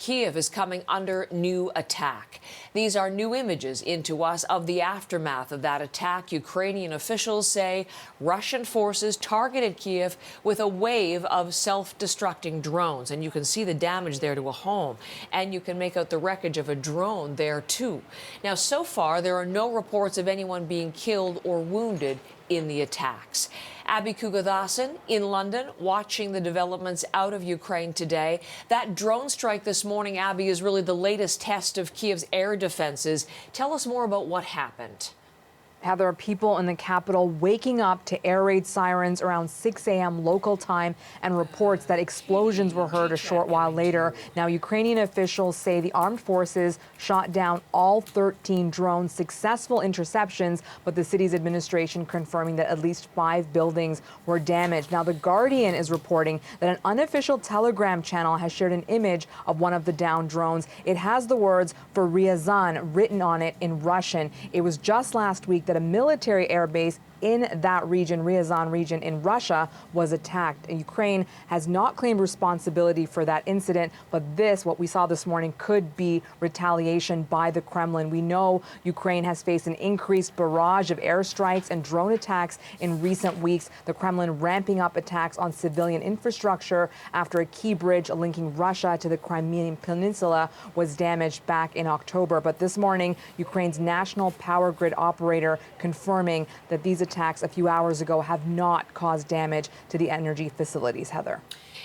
Kyiv is coming under new attack. These are new images into us of the aftermath of that attack. Ukrainian officials say Russian forces targeted Kyiv with a wave of self-destructing drones. And you can see the damage there to a home. And you can make out the wreckage of a drone there, too. Now, so far, there are no reports of anyone being killed or wounded in the attacks. Abby Kugathasan in London, watching the developments out of Ukraine today. That drone strike this morning, Abby, is really the latest test of Kyiv's air defenses. Tell us more about what happened. Heather, people in the capital waking up to air raid sirens around 6 a.m. local time and reports that explosions were heard a short while later. Now, Ukrainian officials say the armed forces shot down all 13 drones, successful interceptions, but the city's administration confirming that at least 5 buildings were damaged. Now, The Guardian is reporting that an unofficial Telegram channel has shared an image of one of the downed drones. It has the words "for Ryazan" written on it in Russian. It was just last week that a military airbase in that region, Ryazan region in Russia, was attacked. Ukraine has not claimed responsibility for that incident, but this, what we saw this morning, could be retaliation by the Kremlin. We know Ukraine has faced an increased barrage of airstrikes and drone attacks in recent weeks, the Kremlin ramping up attacks on civilian infrastructure after a key bridge linking Russia to the Crimean Peninsula was damaged back in October. But this morning, Ukraine's national power grid operator confirming that these attacks a few hours ago have not caused damage to the energy facilities. Heather.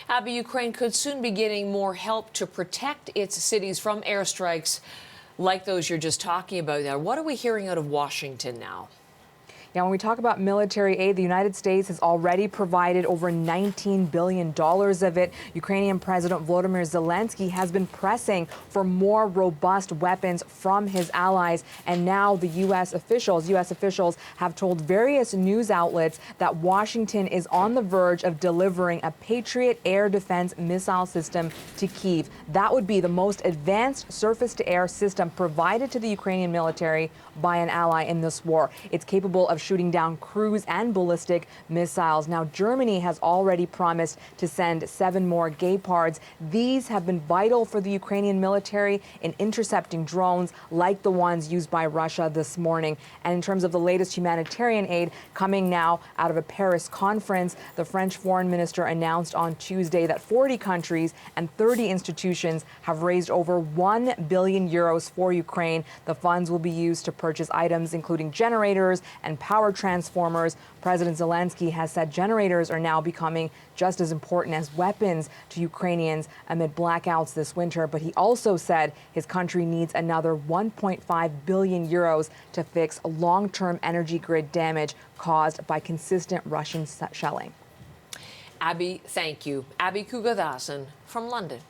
Abby, Ukraine could soon be getting more help to protect its cities from airstrikes like those you're just talking about there. What are we hearing out of Washington now? Now, when we talk about military aid, the United States has already provided over $19 billion of it. Ukrainian President Volodymyr Zelensky has been pressing for more robust weapons from his allies. And now the U.S. officials have told various news outlets that Washington is on the verge of delivering a Patriot air defense missile system to Kyiv. That would be the most advanced surface-to-air system provided to the Ukrainian military by an ally in this war. It's capable of shooting down cruise and ballistic missiles. Now, Germany has already promised to send 7 more Gepards. These have been vital for the Ukrainian military in intercepting drones like the ones used by Russia this morning. And in terms of the latest humanitarian aid coming now out of a Paris conference, the French foreign minister announced on Tuesday that 40 countries and 30 institutions have raised over 1 billion euros for Ukraine. The funds will be used to purchase items including generators and power transformers. President Zelensky has said generators are now becoming just as important as weapons to Ukrainians amid blackouts this winter. But he also said his country needs another 1.5 billion euros to fix long-term energy grid damage caused by consistent Russian shelling. Abby, thank you. Abby Kugathasan from London.